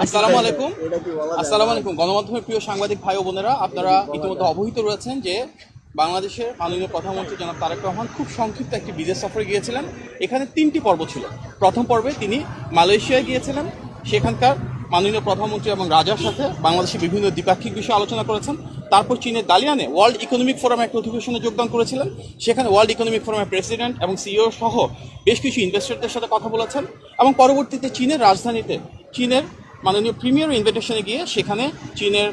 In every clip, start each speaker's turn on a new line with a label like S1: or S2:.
S1: আসসালামু আলাইকুম। গণমাধ্যমের প্রিয় সাংবাদিক ভাই ও বোনেরা, আপনারা ইতিমধ্যে অবহিত রয়েছেন যে বাংলাদেশের মাননীয় প্রধানমন্ত্রী জনাব তারেক রহমান খুব সংক্ষিপ্ত একটি বিদেশ সফরে গিয়েছিলেন। এখানে 3টি পর্ব ছিল। প্রথম পর্বে তিনি মালয়েশিয়ায় গিয়েছিলেন, সেখানকার মাননীয় প্রধানমন্ত্রী এবং রাজার সাথে বাংলাদেশের বিভিন্ন দ্বিপাক্ষিক বিষয়ে আলোচনা করেছেন। তারপর চীনের দালিয়ানে ওয়ার্ল্ড ইকোনমিক ফোরামে একটা অধিবেশনে যোগদান করেছিলেন। সেখানে ওয়ার্ল্ড ইকোনমিক ফোরামের প্রেসিডেন্ট এবং সিইও সহ বেশ কিছু ইনভেস্টরদের সাথে কথা বলেছেন এবং পরবর্তীতে চীনের রাজধানীতে চীনের মাননীয় প্রিমিয়ার ইনভিটেশনে গিয়ে সেখানে চীনের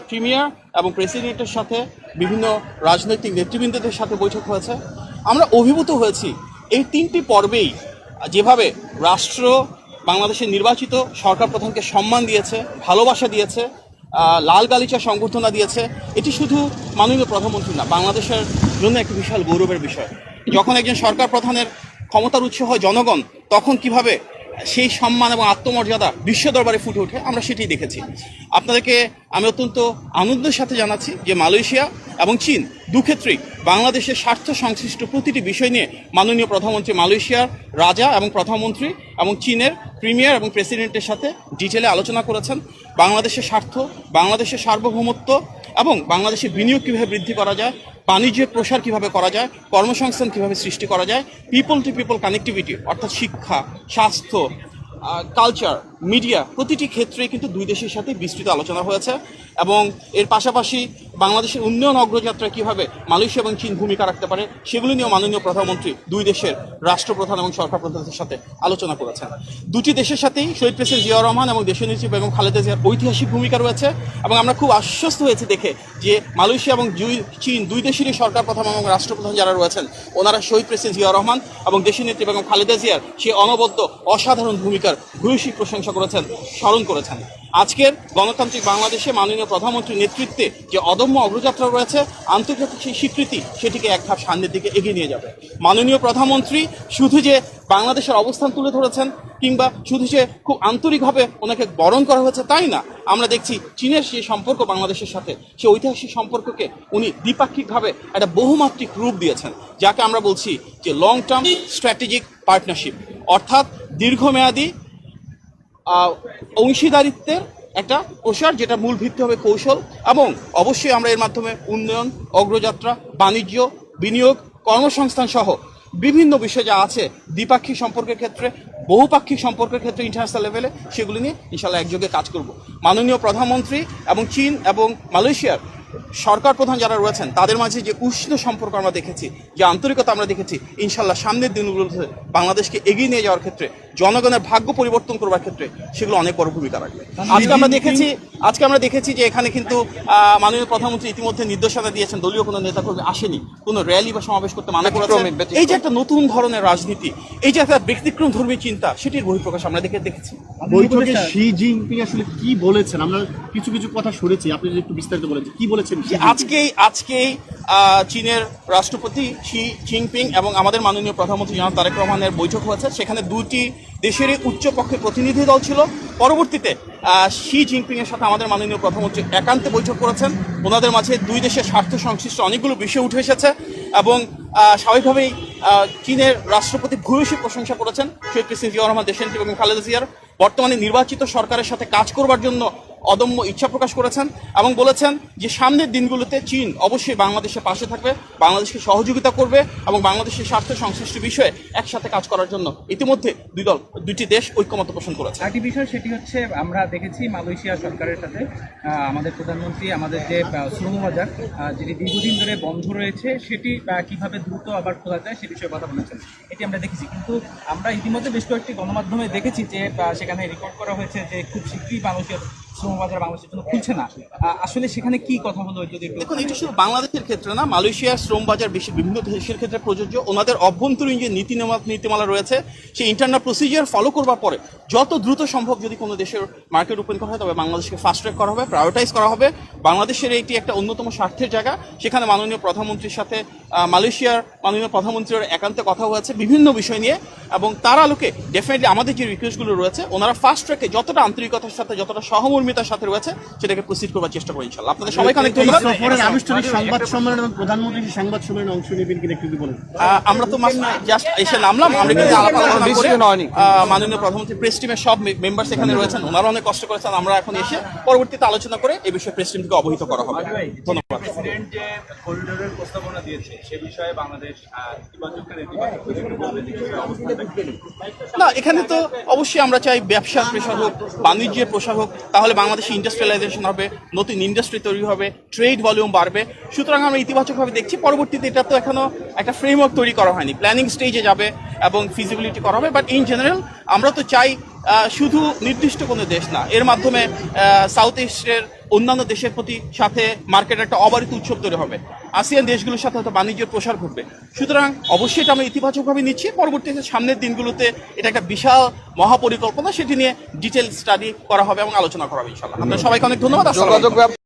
S1: প্রিমিয়ার এবং প্রেসিডেন্টের সাথে বিভিন্ন রাজনৈতিক নেতৃবৃন্দদের সাথে বৈঠক হয়েছে। আমরা অভিভূত হয়েছি এই 3টি পর্বেই যেভাবে রাষ্ট্র বাংলাদেশের নির্বাচিত সরকার প্রধানকে সম্মান দিয়েছে, ভালোবাসা দিয়েছে, লাল গালিচা সংবর্ধনা দিয়েছে। এটি শুধু মাননীয় প্রধানমন্ত্রী না, বাংলাদেশের জন্য একটি বিশাল গৌরবের বিষয়। যখন একজন সরকার প্রধানের ক্ষমতার উৎস হয় জনগণ, তখন কিভাবে সেই সম্মান এবং আত্মমর্যাদা বিশ্ব দরবারে ফুটে ওঠে, আমরা সেটাই দেখেছি। আপনাদেরকে আমি অত্যন্ত আনন্দের সাথে জানাচ্ছি যে মালয়েশিয়া এবং চীন দুক্ষেত্রেই বাংলাদেশের স্বার্থ সংশ্লিষ্ট প্রতিটি বিষয় নিয়ে মাননীয় প্রধানমন্ত্রী মালয়েশিয়ার রাজা এবং প্রধানমন্ত্রী এবং চীনের প্রিমিয়ার এবং প্রেসিডেন্টের সাথে ডিটেলে আলোচনা করেছেন। বাংলাদেশের স্বার্থ, বাংলাদেশের সার্বভৌমত্ব এবং বাংলাদেশের বিনিয়োগ কীভাবে বৃদ্ধি করা যায়, বাণিজ্যের প্রসার কিভাবে করা যায়, কর্মসংস্থান কিভাবে সৃষ্টি করা যায়, পিপল টু পিপল কানেক্টিভিটি অর্থাৎ শিক্ষা, স্বাস্থ্য, কালচার, মিডিয়া প্রতিটি ক্ষেত্রেই কিন্তু দুই দেশের সাথে বিস্তৃত আলোচনা হয়েছে। এবং এর পাশাপাশি বাংলাদেশের উন্নয়ন অগ্রযাত্রায় কীভাবে মালয়েশিয়া এবং চীন ভূমিকা রাখতে পারে সেগুলি নিয়েও মাননীয় প্রধানমন্ত্রী দুই দেশের রাষ্ট্রপ্রধান এবং সরকার প্রধানদের সাথে আলোচনা করেছেন। দুটি দেশের সাথেই শহীদ প্রেসিডেন্ট জিয়াউর রহমান এবং দেশনেত্রী বেগম খালেদা জিয়ার ঐতিহাসিক ভূমিকা রয়েছে এবং আমরা খুব আশ্বস্ত হয়েছি দেখে যে মালয়েশিয়া এবং চীন দুই দেশেরই সরকার প্রধান এবং রাষ্ট্রপ্রধান যারা রয়েছেন ওনারা শহীদ প্রেসিডেন্ট জিয়াউর রহমান এবং দেশনেত্রী বেগম খালেদা জিয়ার সেই অনবদ্য অসাধারণ ভূমিকার ভূয়সী প্রশংসা করেছেন, স্মরণ করেছেন। আজকের গণতান্ত্রিক বাংলাদেশে মাননীয় প্রধানমন্ত্রীর নেতৃত্বে যে অদম্য অগ্রযাত্রা রয়েছে, আন্তর্জাতিক সেই স্বীকৃতি সেটিকে এক ধাপ সামনের দিকে এগিয়ে নিয়ে যাবে। মাননীয় প্রধানমন্ত্রী শুধু যে বাংলাদেশের অবস্থান তুলে ধরেছেন কিংবা শুধু যে খুব আন্তরিকভাবে ওনাকে বরণ করা হয়েছে তাই না, আমরা দেখছি চীনের সেই সম্পর্ক বাংলাদেশের সাথে, সেই ঐতিহাসিক সম্পর্ককে উনি দ্বিপাক্ষিকভাবে একটা বহুমাত্রিক রূপ দিয়েছেন, যাকে আমরা বলছি যে লং টার্ম স্ট্র্যাটেজিক পার্টনারশিপ, অর্থাৎ দীর্ঘমেয়াদী অংশীদারিত্বের একটা প্রসার, যেটা মূল ভিত্তি হবে কৌশল। এবং অবশ্যই আমরা এর মাধ্যমে উন্নয়ন, অগ্রযাত্রা, বাণিজ্য, বিনিয়োগ, কর্মসংস্থান সহ বিভিন্ন বিষয় যা আছে দ্বিপাক্ষিক সম্পর্কের ক্ষেত্রে, বহুপাক্ষিক সম্পর্কের ক্ষেত্রে ইন্টারন্যাশনাল লেভেলে, সেগুলি নিয়ে ইনশাআল্লাহ একযোগে কাজ করব। মাননীয় প্রধানমন্ত্রী এবং চীন এবং মালয়েশিয়ার সরকার প্রধান যারা রয়েছেন তাদের মাঝে যে উষ্ণ সম্পর্ক আমরা দেখেছি, যে আন্তরিকতা আমরা দেখেছি, ইনশাআল্লাহ সামনের দিনগুলোতে বাংলাদেশকে এগিয়ে নিয়ে যাওয়ার ক্ষেত্রে, জনগণের ভাগ্য পরিবর্তন করবার ক্ষেত্রে সেগুলো অনেক বড় ভূমিকা রাখবে। আজকে আমরা দেখেছি যে এখানে কিন্তু মাননীয় প্রধানমন্ত্রী ইতিমধ্যে নির্দেশনা দিয়েছেন, দলীয় কোনো নেতাকর্মী আসেনি, কোনো র্যালি বা সমাবেশ করতে মানা করেছেন। এই যে একটা নতুন ধরনের রাজনীতি, এই যে একটা ব্যতিক্রম ধর্মী চিন্তা, সেটির বহিঃপ্রকাশ আমরা দেখেছি।
S2: বৈঠকে শি জিনপিং আসলে কি বলেছেন? আমরা কিছু কিছু কথা শুনেছি, আপনি যদি একটু বিস্তারিত বলেছেন কি বলেছেন।
S1: আজকেই চীনের রাষ্ট্রপতি শি জিনপিং এবং আমাদের মাননীয় প্রধানমন্ত্রী জনাব তারেক রহমানের বৈঠক হয়েছে। সেখানে দুটি দেশেরই উচ্চপক্ষের প্রতিনিধি দল ছিল। পরবর্তীতে শি জিনপিং এর সাথে আমাদের মাননীয় প্রধানমন্ত্রী একান্তে বৈঠক করেছেন। ওনাদের মাঝে দুই দেশের স্বার্থ সংশ্লিষ্ট অনেকগুলো বিষয় উঠে এসেছে এবং স্বাভাবিকভাবেই চীনের রাষ্ট্রপতি ভূয়সী প্রশংসা করেছেন শহীদ প্রেসিডেন্ট জিয়াউর রহমান, দেশনেত্রী বেগম খালেদা জিয়ার বর্তমানে নির্বাচিত সরকারের সাথে কাজ করবার জন্য অদম্য ইচ্ছা প্রকাশ করেছেন এবং বলেছেন যে সামনের দিনগুলোতে চীন অবশ্যই বাংলাদেশের পাশে থাকবে, বাংলাদেশকে সহযোগিতা করবে এবং বাংলাদেশের স্বার্থ সংশ্লিষ্ট বিষয়ে একসাথে কাজ করার জন্য ইতিমধ্যে দুটি দেশ ঐক্যমত পোষণ করেছে।
S3: একটি বিষয় সেটি হচ্ছে, আমরা দেখেছি মালয়েশিয়া সরকারের সাথে আমাদের প্রধানমন্ত্রী আমাদের যে শ্রম বাজার যেটি দীর্ঘদিন ধরে বন্ধ রয়েছে সেটি কিভাবে দ্রুত আবার খোলা যায় সে বিষয়ে কথা বলেছেন, এটি আমরা দেখেছি। কিন্তু আমরা ইতিমধ্যে বেশ কয়েকটি গণমাধ্যমে দেখেছি যে সেখানে রেকর্ড করা হয়েছে যে খুব শীঘ্রই মালয়েশিয়ার শ্রমবাজার বাংলাদেশের জন্য খুলছে না। আসলে সেখানে কি কথা হলো যদি একটু
S1: দেখুন। এটা শুধু বাংলাদেশের ক্ষেত্রে না, মালয়েশিয়ার শ্রমবাজার বিভিন্ন দেশের ক্ষেত্রে প্রযোজ্য। ওনাদের অভ্যন্তরীণ যে নীতিমালা রয়েছে সেই ইন্টারনাল প্রসিজিয়ার ফলো করবার পরে যত দ্রুত সম্ভব যদি কোনো দেশের মার্কেট ওপেন করা হয় তবে বাংলাদেশকে ফাস্ট ট্র্যাক করা হবে, প্রায়োরিটাইজ করা হবে। বাংলাদেশের এটি একটা অন্যতম স্বার্থের জায়গা। সেখানে মাননীয় প্রধানমন্ত্রীর সাথে মালয়েশিয়ার মাননীয় প্রধানমন্ত্রীর একান্তে কথা হয়েছে বিভিন্ন বিষয় নিয়ে এবং তার আলোকে ডেফিনেটলি আমাদের যে রিকোয়েস্টগুলো রয়েছে ওনারা ফাস্ট ট্র্যাকে যতটা আন্তরিকতার সাথে, যতটা সহমর্মিতা সহমর্মিতার সাথে রয়েছে সেটাকে প্রসিড করবার চেষ্টা করবো ইনশাল্লাহ। আপনাদের সবাইকে অনেক ধন্যবাদ।
S2: সফরের আনুষ্ঠানিক সংবাদ সম্মেলন এবং প্রধানমন্ত্রী সেই সংবাদ সম্মেলনে অংশ নেবেন কিনা একটু যদি বলেন।
S1: আমরা তো জাস্ট এসে নামলাম, আমরা কিন্তু আলাপ আলোচনা করে মাননীয় প্রধানমন্ত্রী প্রেস টিমের সব মেম্বার্স এখানে রয়েছেন, ওনারা অনেক কষ্ট করেছেন। আমরা এখন এসে পরবর্তীতে আলোচনা করে এই বিষয়ে প্রেস টিম থেকে অবহিত করা হবে। ধন্যবাদ।
S4: প্রেসিডেন্ট যে করিডোরের প্রস্তাবনা দিয়েছে সে বিষয়ে বাংলাদেশ ইতিবাচক না নেতিবাচক যদি বলবেন এই বিষয়ে অবস্থানটা কি?
S1: না, এখানে তো অবশ্যই আমরা চাই ব্যবসার প্রসার হোক, বাণিজ্যের প্রসার হোক, তাহলে বাংলাদেশে ইন্ডাস্ট্রিয়ালাইজেশন হবে, নতুন ইন্ডাস্ট্রি তৈরি হবে, ট্রেড ভলিউম বাড়বে। সুতরাং আমরা ইতিবাচকভাবে দেখছি। পরবর্তীতে এটা তো এখনো একটা ফ্রেমওয়ার্ক তৈরি করা হয়নি, প্ল্যানিং স্টেজে যাবে এবং ফিজিবিলিটি করা হবে। বাট ইন জেনারেল আমরা তো চাই শুধু নির্দিষ্ট কোনো দেশ না, এর মাধ্যমে সাউথ ইস্টের অন্যান্য দেশের প্রতি সাথে মার্কেটে একটা অবারিত উৎসব তৈরি হবে, আসিয়ান দেশগুলোর সাথে হয়তো বাণিজ্যের প্রসার ঘটবে। সুতরাং অবশ্যই এটা আমরা ইতিবাচকভাবে নিচ্ছি। পরবর্তীতে সামনের দিনগুলোতে এটা একটা বিশাল মহাপরিকল্পনা, সেটি নিয়ে ডিটেল স্টাডি করা হবে এবং আলোচনা করা হবে ইনশাআল্লাহ। আপনাদের সবাইকে অনেক ধন্যবাদ। আসসালামু আলাইকুম।